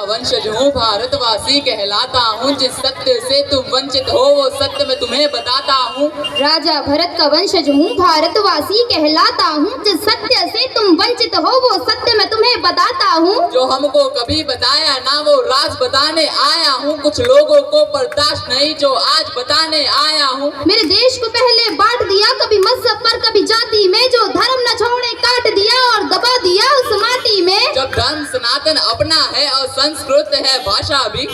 वंशज हूँ भारतवासी कहलाता हूँ, जिस सत्य से तुम वंचित हो वो सत्य मैं तुम्हें बताता हूँ। राजा भरत का वंशज हूँ भारतवासी कहलाता हूँ, जिस सत्य से तुम वंचित हो वो सत्य मैं तुम्हें बताता हूँ। जो हमको कभी बताया ना वो राज बताने आया हूँ, कुछ लोगों को बर्दाश्त नहीं जो आज बताने आया हूँ। मेरे देश को पहले बांट दिया, कभी मजहब पर कभी जाति में, जो धर्म न छोड़े काट दिया और दबा दिया उस माटी में। जब धर्म सनातन अपना है और संस्कृत है भाषा भी,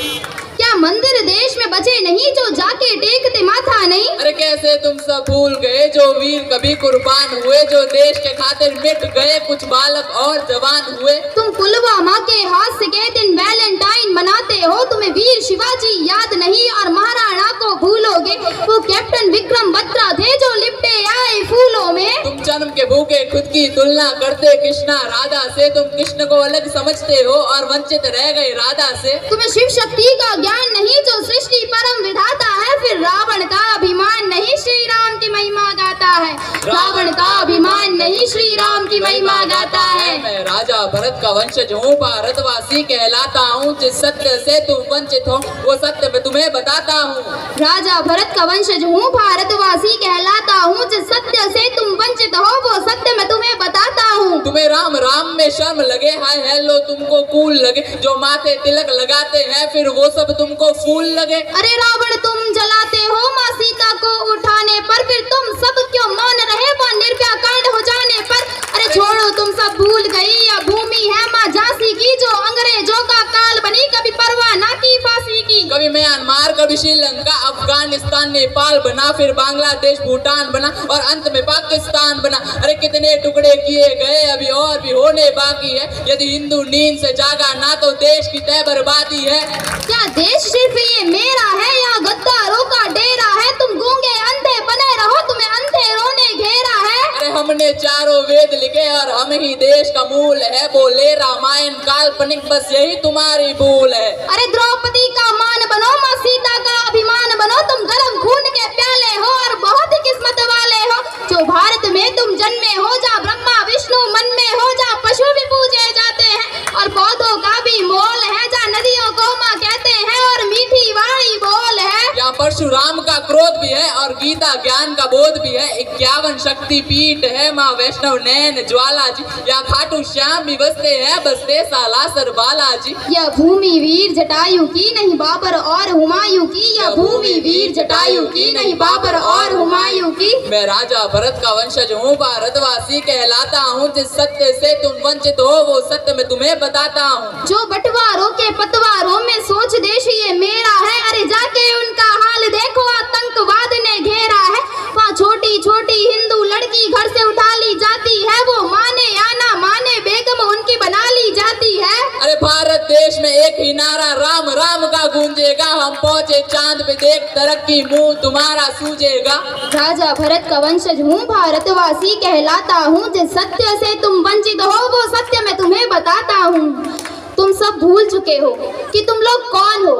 क्या मंदिर देश में बचे नहीं जो जाके टेकते माथा नहीं। अरे कैसे तुम सब भूल गए जो वीर कभी कुर्बान हुए, जो देश के खातिर मिट गए कुछ बालक और जवान हुए। तुम पुलवामा के हादसे के दिन वैलेंटाइन मनाते हो, तुम्हें वीर शिवाजी याद नहीं और महाराणा को भूलोगे। वो कैप्टन विक्रम बत्रा थे जो लिपटे आए फूलों में। तुम जन्म के भूखे खुद की तुलना करते कृष्णा राधा से, तुम कृष्ण को अलग समझते हो और वंचित रह गए राधा से। तुम्हें शिव शक्ति का ज्ञान नहीं जो सृष्टि परम विधाता है, फिर रावण का अभिमान नहीं श्री राम की महिमा गाता है। रावण का अभिमान नहीं श्री राम की महिमा गाता है। मैं राजा भरत का वंशज हूँ भारतवासी कहलाता हूँ, जिस सत्य से तुम वंचित हो वो सत्य मैं तुम्हें बताता हूँ। राजा भरत का वंशज हूँ भारतवासी कहलाता हूँ, जिस सत्य से तुम वंचित हो वो सत्य मैं तुम्हें बताता हूँ। तुम्हें राम राम में शर्म लगे, हाय हेलो तुमको कूल लगे, जो माथे तिलक लगाते हैं फिर वो सब तुमको फूल लगे। अरे रावण तुम जलाते हो माँ सीता को उठाने पर, फिर तुम सब क्यों मौन रहे वो निर्भया कांड हो जाने पर। अरे छोड़ो तुम सब भूल गई यह भूमि है माँ झांसी की, जो अंग्रेजों का काल बनी कभी परवाह ना की फांसी की। कभी म्यांमार कभी श्रीलंका अफगानिस्तान नेपाल बना, फिर बांग्लादेश भूटान बना और अंत में पाकिस्तान बना। अरे कितने टुकड़े किए गए अभी और भी होने बाकी है, यदि हिंदू नींद से जागा ना तो देश की तय बर्बादी है। क्या देश सिर्फ ये मेरा है या गद्दारों का डेरा है, तुम गूंगे अंधे बने रहो तुम्हें अंधेरों ने घेरा है। अरे हमने चारों वेद लिखे और हम ही देश का मूल है, बोले रामायण काल्पनिक बस यही तुम्हारी भूल है। अरे द्रौपदी का मान बनो माँ सीता का अभिमान बनो, तुम गरम खून के प्याले हो और बहुत ही किस्मत वाले हो। जो भारत में तुम जन्मे हो, जहाँ ब्रह्मा विष्णु मन में हो, जहाँ पशु भी पूजे जाते हैं और पौधों का भी मोल है, जहाँ नदियों को माँ कहते हैं और मीठी वाणी बोल है। यहाँ परशुराम का क्रोध भी है और गीता ज्ञान का बोध भी है। 51 शक्ति पीठ है, माँ वैष्णव नैन ज्वाला जी, यहाँ खाटू श्याम भी बसते हैं, बसते सालासर बालाजी। यह भूमि वीर जटायु की नहीं बाबर और हुमायूं की, यह भूमि वीर जटायु की नहीं बाबर और हुमायूं की। मैं राजा भरत का वंशज हूँ भारतवासी कहलाता हूँ, जिस सत्य से तुम वंचित हो वो सत्य मैं तुम्हें बताता हूँ। जो बंटवारों के पतवारों में सोच देश ये मेरा है, अरे जाके उनका हाल देखो आतंकवाद ने घेरा है। वहाँ छोटी छोटी हिंदू लड़की घर से उठा ली जाती है, वो माने या ना माने बेगम उनकी बना ली जाती है। अरे भारत देश में एक ही नारा राम राम का गूंजेगा, हम पहुँचे चांद पे देख तरक्की मुंह तुम्हारा सूझेगा। राजा भरत का वंशज हूँ भारतवासी कहलाता हूँ, जिस सत्य से तुम वंचित हो वो सत्य मैं तुम्हें बताता हूँ। तुम सब भूल चुके हो कि तुम लोग कौन हो,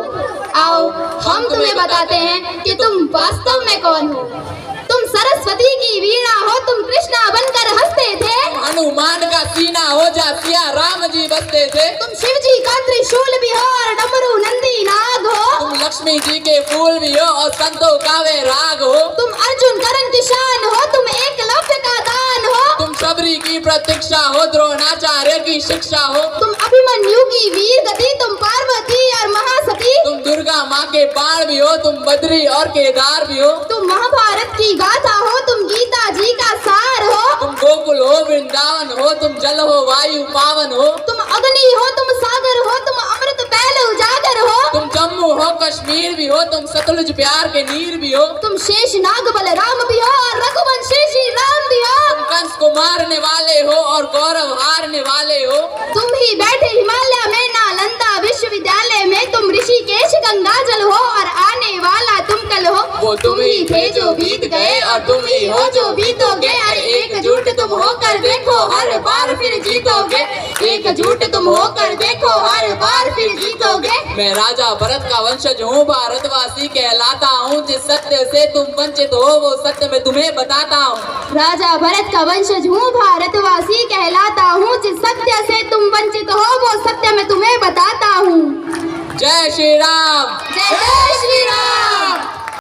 आओ हम तुम्हें बताते हैं कि तुम वास्तव में कौन हो। तुम सरस्वती की वीणा हो, तुम कृष्णा बनकर हंसते थे, हनुमान का सीना हो जा सिया राम जी बसते थे। तुम शिव जी का त्रिशूल भी हो और डमरू नंदी नाग हो, तुम लक्ष्मी जी के फूल भी हो और संतों का वे राग हो। तुम अर्जुन करण किसान हो, तुम एकलव्य का दान हो, तुम शबरी की प्रतीक्षा हो, द्रोणाचार्य की शिक्षा हो। तुम अभिमन्यु की वीर गति, तुम पार्वती और महासती, तुम दुर्गा माँ के बाण भी हो, तुम बद्री और केदार भी हो। तुम महाभारत की गाथा हो, तुम गीता जी का सार हो, तुम गोकुल हो वृंदावन हो, तुम जल हो वायु पावन हो। तुम अग्नि हो, तुम सागर हो, तुम अमृत पहले उजागर हो, तुम जम्मू हो कश्मीर भी हो, तुम सतलुज प्यार के नीर भी हो। तुम शेष नाग बलराम भी हो और रघुवंशी श्री राम भी हो, तुम कंस को मारने वाले हो और गौरव हारने वाले हो। तुम ही बैठे हिमालय में नालंदा विश्वविद्यालय में, तुम ऋषिकेश गंगाजल हो और आने वाला तुम कल हो। वो तुम ही थे जो बीत गए और तुम ही हो जो बीतोगे, अरे एकजुट तुम होकर देखो हर बार फिर जीतोगे, एकजुट तुम होकर देखो हर बार फिर जीतोगे। मैं राजा भरत का वंशज हूँ भारतवासी कहलाता हूँ, जिस सत्य से तुम वंचित हो वो सत्य मैं तुम्हें बताता हूँ। राजा भरत का वंशज हूँ भारतवासी कहलाता हूँ, जिस सत्य से तुम वंचित हो वो सत्य मैं तुम्हें बताता हूँ। जय श्री राम। जय